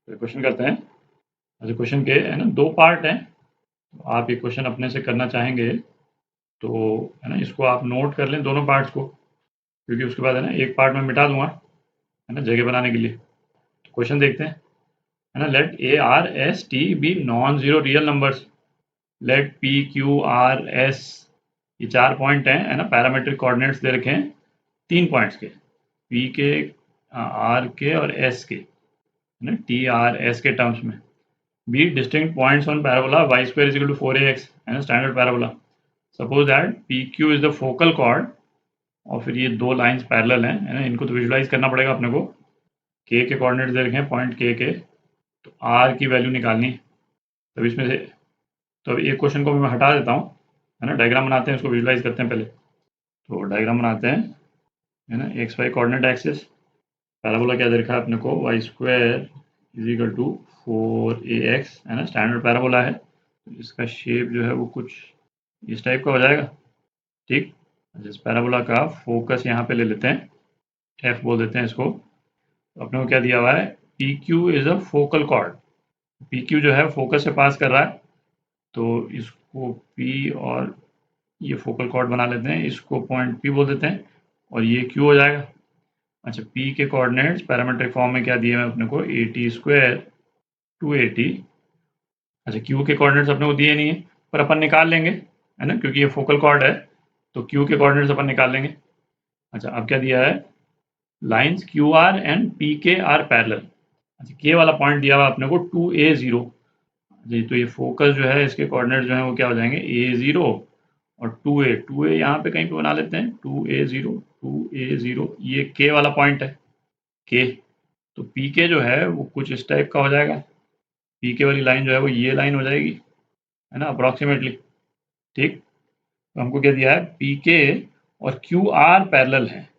तो क्वेश्चन करते हैं। अच्छा, क्वेश्चन के है ना 2 पार्ट हैं। तो आप ये क्वेश्चन अपने से करना चाहेंगे तो है ना इसको आप नोट कर लें दोनों पार्ट्स को, क्योंकि उसके बाद है ना एक पार्ट मैं मिटा दूँगा, है ना, जगह बनाने के लिए। तो क्वेश्चन देखते हैं, है ना। Let A R S T be non zero real numbers. Let P Q R S, ये 4 पॉइंट हैं, है ना, पैरामीट्रिक कोऑर्डिनेट्स दे रखे हैं 3 पॉइंट्स के, पी के, आर के और एस के, है ना, टी आर एस के टर्म्स में। Be distinct points on parabola Y square is equal to 4ax, है ना, standard parabola. Suppose that P Q is the focal chord, और फिर ये 2 लाइंस पैरेलल हैं, है ना, इनको तो विजुलाइज करना पड़ेगा अपने को। के कोऑर्डिनेट्स दे रखे हैं पॉइंट के, तो आर की वैल्यू निकालनी। तब इसमें से तो अब एक क्वेश्चन को मैं हटा देता हूँ, है ना, डायग्राम बनाते हैं, उसको विजुलाइज करते हैं पहले। तो डायग्राम बनाते हैं, है ना, X Y coordinate axis, parabola क्या दे रखा है अपने को, Y square is equal to 4ax, है ना, स्टैंडर्ड पैराबोला है। तो इसका शेप जो है वो कुछ इस टाइप का हो जाएगा, ठीक। इस पैराबोला का फोकस यहाँ पे ले लेते हैं, एफ बोल देते हैं इसको। तो अपने को क्या दिया हुआ है, P Q is a focal cord. P Q जो है फोकस से पास कर रहा है, तो इसको पी और ये फोकल कॉर्ड बना लेते हैं, इसको पॉइंट पी बोल देते हैं, और ये क्यू हो जाएगा। अच्छा, पी के कोऑर्डिनेट्स पैरामीट्रिक फॉर्म में क्या दिए हैं अपने को, ए टी स्क्वायर 280। अच्छा, क्यू के कोऑर्डिनेट्स अपने को दिए नहीं है, पर अपन निकाल लेंगे, है ना, क्योंकि ये फोकल कॉर्ड है, तो क्यू के कोऑर्डिनेट्स अपन निकाल लेंगे। अच्छा, अब क्या दिया है, lines Q R and P के आर पैरेलल। अच्छा, के वाला पॉइंट दिया हुआ अपने को 2a0 जी। तो ये फोकस जो है, इसके कोऑर्डिनेट्स जो है वो क्या हो जाएंगे, a0 और 2a यहाँ पे कहीं पे बना लेते हैं, 2a0 ये के वाला पॉइंट है, के। तो पी के जो है वो कुछ इस टाइप का हो जाएगा, पी के वाली लाइन जो है वो ये लाइन हो जाएगी, है ना, अप्रॉक्सीमेटली, ठीक। तो हमको क्या दिया है, पी के और क्यू आर पैरेलल है,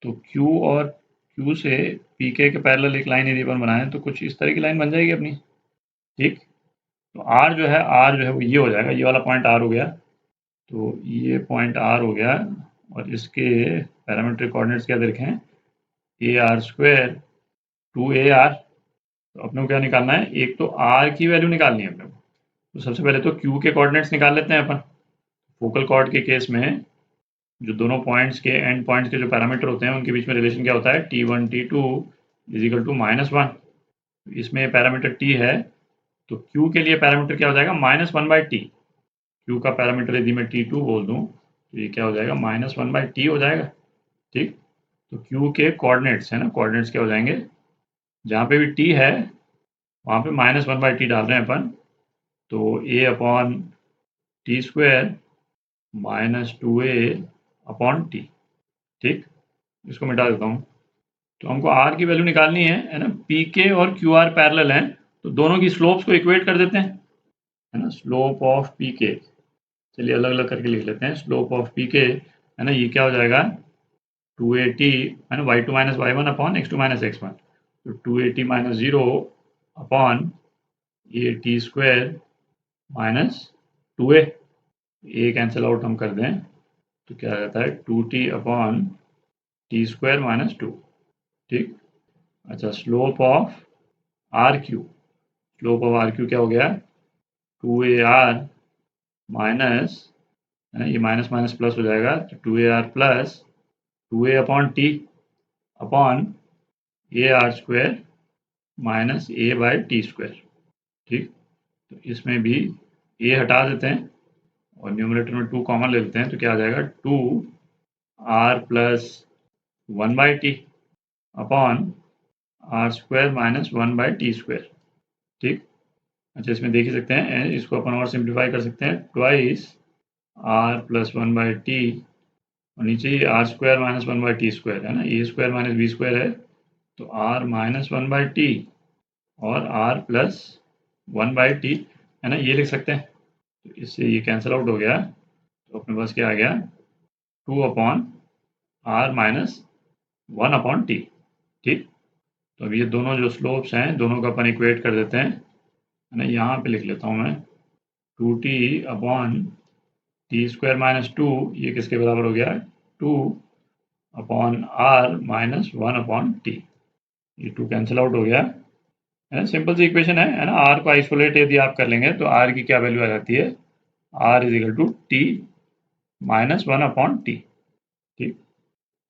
तो क्यू और क्यू से पी के पैरेलल एक लाइन यदि अपन बनाएं तो कुछ इस तरह की लाइन बन जाएगी अपनी, ठीक। तो आर जो है, आर जो है वो ये हो जाएगा, ये वाला पॉइंट आर हो गया, तो ये पॉइंट आर हो गया, और इसके पैरामीट्रिक कोऑर्डिनेट्स क्या दे रखे हैं, ए आर स्क्वायर 2ar। तो अपने को क्या निकालना है, एक तो आर की वैल्यू निकालनी है अपने को। तो सबसे पहले तो क्यू के कोऑर्डिनेट्स निकाल लेते हैं अपन। फोकल कॉर्ड के केस में जो दोनों पॉइंट्स के एंड पॉइंट्स के जो पैरामीटर होते हैं उनके बीच में रिलेशन क्या होता है, t1 t2 is equal to -1। इसमें पैरामीटर t है, तो q के लिए पैरामीटर क्या हो जाएगा, -1/t। q का पैरामीटर यदि मैं t2 बोल दूं तो ये क्या हो जाएगा, -1/t हो जाएगा, ठीक। तो q के कोऑर्डिनेट्स है ना, कोऑर्डिनेट्स क्या हो जाएंगे, जहाँ पे भी t है वहाँ पे -1/t डाल रहे हैं अपन, तो a upon T square -2a/t, ठीक। इसको मिटा देता हूँ। तो हमको r की वैल्यू निकालनी है ना, पी के और क्यू आर पैरेलल हैं, तो दोनों की स्लोप्स को इक्वेट कर देते हैं, है ना। स्लोप ऑफ पी के, चलिए अलग अलग करके लिख लेते हैं। स्लोप ऑफ पी के, है ना, ये क्या हो जाएगा, 280, है ना, y2 minus y1 upon x2 minus x1। तो 280 माइनस 0 अपॉन ये टी स्क्वायर -2a, ए कैंसिल आउट हम कर दें तो क्या आ जाता है, 2t अपॉन टी स्क्वायर -2, ठीक। अच्छा, slope of R Q, slope of R Q क्या हो गया, 2ar माइनस, है ना, ये माइनस माइनस प्लस हो जाएगा, तो 2ar plus 2a upon T upon A R square -a/t², ठीक। तो इसमें भी ए हटा देते हैं और न्यूमरेटर में 2 कॉमन ले लेते हैं, तो क्या आ जाएगा, 2r plus 1/t upon are square -1/t², ठीक। अच्छा, इसमें देख ही सकते हैं, इसको अपन और सिंप्लीफाई कर सकते हैं, ट्वाइस r प्लस 1/t, और नीचे ये आर स्क्वायर -1/t², है ना, ए स्क्वायर माइनस बी स्क्वायर है, तो r -1/t और r प्लस 1/t, है ना, ये लिख सकते हैं। तो इससे ये कैंसिल आउट हो गया, तो अपने पास क्या आ गया, 2 अपॉन r माइनस 1/t, ठीक। तो अब ये दोनों जो स्लोप्स हैं दोनों का अपन इक्वेट कर देते हैं, है ना। यहाँ पे लिख लेता हूँ मैं, 2t अपॉन t² -2, ये किसके बराबर हो गया, 2 अपॉन r -1/t। ये 2 कैंसिल आउट हो गया, है ना, सिंपल सी इक्वेशन है ना। आर को आइसोलेट यदि आप कर लेंगे तो आर की क्या वैल्यू आ जाती है, R is equal to T minus one upon T. ठीक,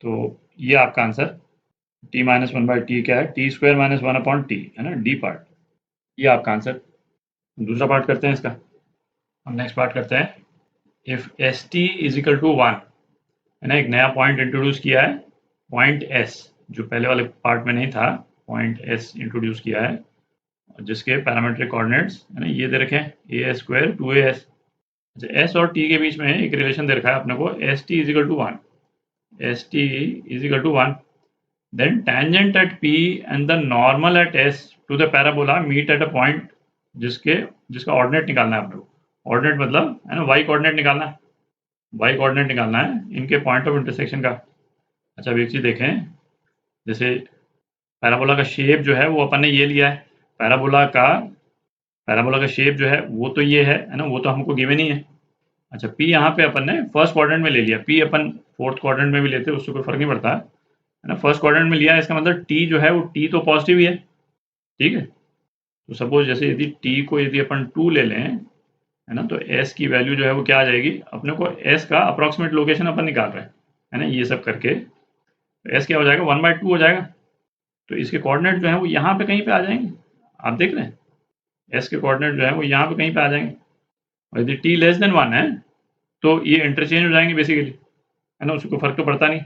तो ये आपका answer T minus one by T क्या है, T square minus one upon T, है ना, डी पार्ट, ये आपका आंसर। दूसरा पार्ट करते हैं इसका, हम नेक्स्ट पार्ट करते हैं। If S T is equal to one, है ना, एक नया पॉइंट इंट्रोड्यूस किया है, पॉइंट एस, जो पहले वाले पार्ट में नहीं था, पॉइंट एस इंट्रोड्यूस किया है, जिसके पैरामीट्रिक कोऑर्डिनेट्स है ना ये दे रखे हैं, ए स्क्वायर टू ए एस। अच्छा, एस और टी के बीच में एक रिलेशन दे रखा है अपने को, S T is equal to one, S T is equal to one, then tangent at P and the normal at S to the parabola meet at a point, जिसका ordinate निकालना है अपने को। ऑर्डिनेट मतलब है ना y कोऑर्डिनेट निकालना है, y कोऑर्डिनेट निकालना है इनके पॉइंट ऑफ इंटरसेक्शन का। अच्छा, अब एक चीज देखें, जैसे पैराबोला का शेप जो है वो अपन ने ये लिया है, पैराबोला का शेप जो है वो तो ये है ना, वो तो हमको गिवन ही है। अच्छा, P यहाँ पे अपन ने फर्स्ट क्वाड्रेंट में ले लिया, P अपन फोर्थ क्वाड्रेंट में भी लेते उससे कोई फर्क नहीं पड़ता है ना, फर्स्ट क्वाड्रेंट में लिया है, इसका मतलब टी जो है वो टी तो पॉजिटिव ही है। ठीक है, तो सपोज जैसे यदि टी को यदि अपन 2 ले लें, है ना, तो एस की वैल्यू जो है वो क्या आ जाएगी, अपने को एस का अप्रॉक्सीमेट लोकेशन अपन निकाल रहे हैं, है ना, ये सब करके एस क्या हो जाएगा, 1/2 हो जाएगा। तो इसके कोऑर्डिनेट जो है वो यहाँ पे कहीं पे आ जाएंगे, आप देख रहे हैं, एस के कोऑर्डिनेट जो है वो यहाँ पे कहीं पे आ जाएंगे। और यदि टी लेस देन 1 है तो ये इंटरचेंज हो जाएंगे बेसिकली, है ना, उसको फर्क तो पड़ता नहीं।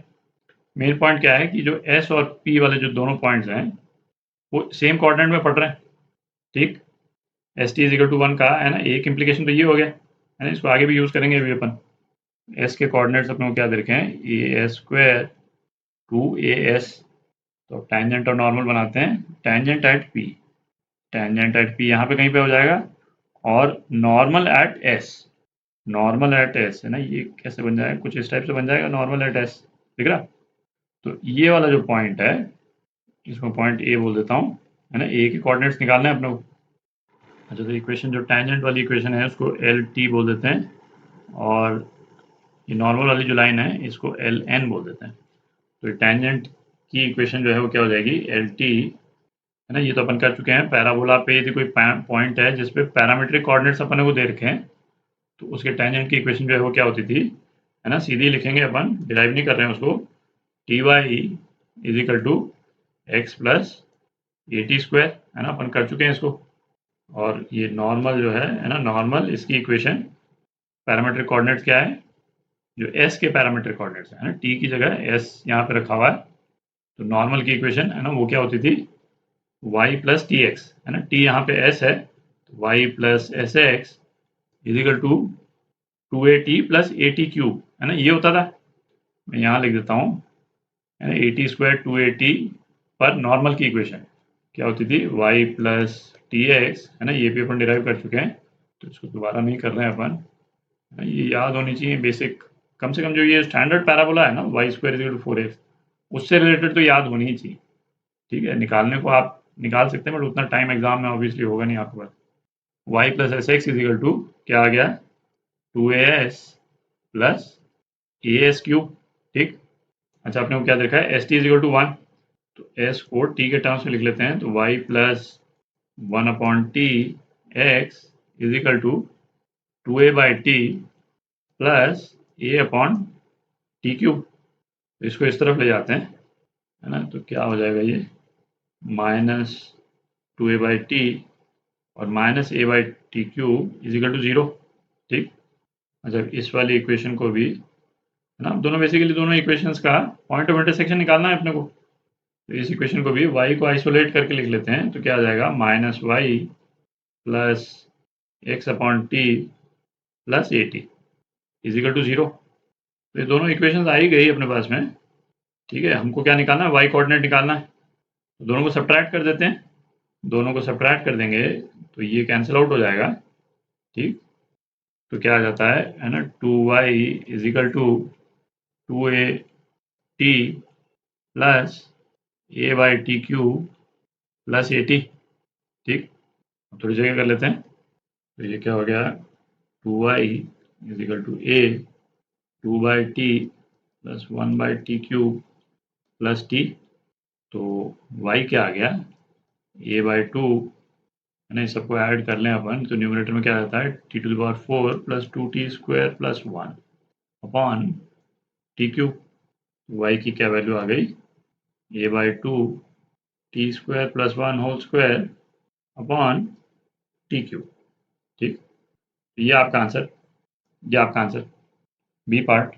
मेन पॉइंट क्या है कि जो एस और पी वाले जो दोनों पॉइंट्स हैं वो सेम कोऑर्डिनेट में पड़ रहे हैं। ठीक, S T is equal to one का है ना, एक इम्प्लीकेशन तो ये हो गया, है ना, इसको आगे भी यूज़ करेंगे अभी अपन। एस के कोऑर्डिनेट्स अपने को क्या दे रखे हैं, A S square two A S, तो टेंजेंट और नॉर्मल बनाते हैं, tangent at P, tangent at P यहाँ पे कहीं पे हो जाएगा, और normal at S, normal at S, है ना, ये कैसे बन जाएगा, कुछ इस टाइप से बन जाएगा, नॉर्मल एट एस, दिख रहा। तो ये वाला जो पॉइंट है इसको पॉइंट ए बोल देता हूँ, है ना, ए के कोऑर्डिनेट्स निकालने हैं अपने को। अच्छा, तो इक्वेशन जो टेंजेंट वाली इक्वेशन है उसको एल टी बोल देते हैं, और ये नॉर्मल वाली जो लाइन है इसको एल एन बोल देते हैं। तो टेंजेंट की इक्वेशन जो है वो क्या हो जाएगी, एल टी, है ना, ये तो अपन कर चुके हैं। पैराबोला पे यदि कोई पॉइंट है जिसपे पैरामीट्रिक कोऑर्डिनेट्स अपन को दे रखे हैं, तो उसके टेंजेंट की इक्वेशन जो है वो क्या होती थी, है ना, सीधी लिखेंगे अपन, डिराइव नहीं कर रहे हैं उसको, T Y is equal to X plus A T square, है ना, अपन कर चुके हैं इसको। और ये नॉर्मल जो है ना, नॉर्मल इसकी इक्वेशन, पैरामीट्रिक कोऑर्डिनेट्स क्या है, जो एस के पैरामीट्रिक कोऑर्डिनेट्स है ना, टी की जगह एस यहाँ पे रखा हुआ है, तो नॉर्मल की इक्वेशन है ना वो क्या होती थी, वाई प्लस टी एक्स, है ना, टी यहाँ पे एस है, तो Y plus S x is equal to two A T plus A T cube, है ना, ये होता था। मैं यहाँ लिख देता हूँ, है ना, A T square two A T पर नॉर्मल की इक्वेशन क्या होती थी, वाई प्लस टी एक्स, है ना, ये भी अपन डिराइव कर चुके हैं, तो इसको दोबारा नहीं कर रहे हैं अपन, है ना, ये याद होनी चाहिए बेसिक, कम से कम जो ये स्टैंडर्ड पैराबोला है ना, Y square is equal to four X, उससे रिलेटेड तो याद होनी ही चाहिए। ठीक है, निकालने को आप निकाल सकते हैं, बट उतना टाइम एग्जाम में ऑब्वियसली होगा नहीं आपके पास। Y plus S x is equal to क्या आ गया, two A s plus a s cube. ठीक, अच्छा, आपने को क्या देखा है, s T is equal to one, तो एस को टी के टर्म्स में लिख लेते हैं, तो Y plus one upon t x is equal to two a by T plus a upon t cube. तो इसको इस तरफ ले जाते हैं, है ना, तो क्या हो जाएगा ये, minus two a by t और minus a by T cube equal to zero. ठीक, अच्छा, इस वाली इक्वेशन को भी, है ना, दोनों बेसिकली दोनों इक्वेशंस का पॉइंट ऑफ इंटरसेक्शन निकालना है अपने को, तो इस इक्वेशन को भी y को आइसोलेट करके लिख लेते हैं, तो क्या आ जाएगा, minus Y plus X upon T plus A T is equal to zero. तो ये दोनों इक्वेशंस आ ही गई अपने पास में। ठीक है, हमको क्या निकालना है, y कोऑर्डिनेट निकालना है, तो दोनों को सब्ट्रैक्ट कर देते हैं, दोनों को सब्ट्रैक्ट कर देंगे तो ये कैंसिल आउट हो जाएगा। ठीक, तो क्या आ जाता है ना, two Y is equal to two A T plus A by T cube plus A T. ठीक, थोड़ी जगह कर लेते हैं, तो ये क्या हो गया, two Y is equal to A two by T plus one by T cube plus T, तो y क्या आ गया, a/2 है ना, इस सबको ऐड कर लें अपन तो न्यूमरेटर में क्या रहता है t⁴ plus 2t² plus 1 upon t³ y की क्या वैल्यू आ गई a/2 t² plus 1 whole square upon t³। ठीक, ये आपका आंसर बी पार्ट।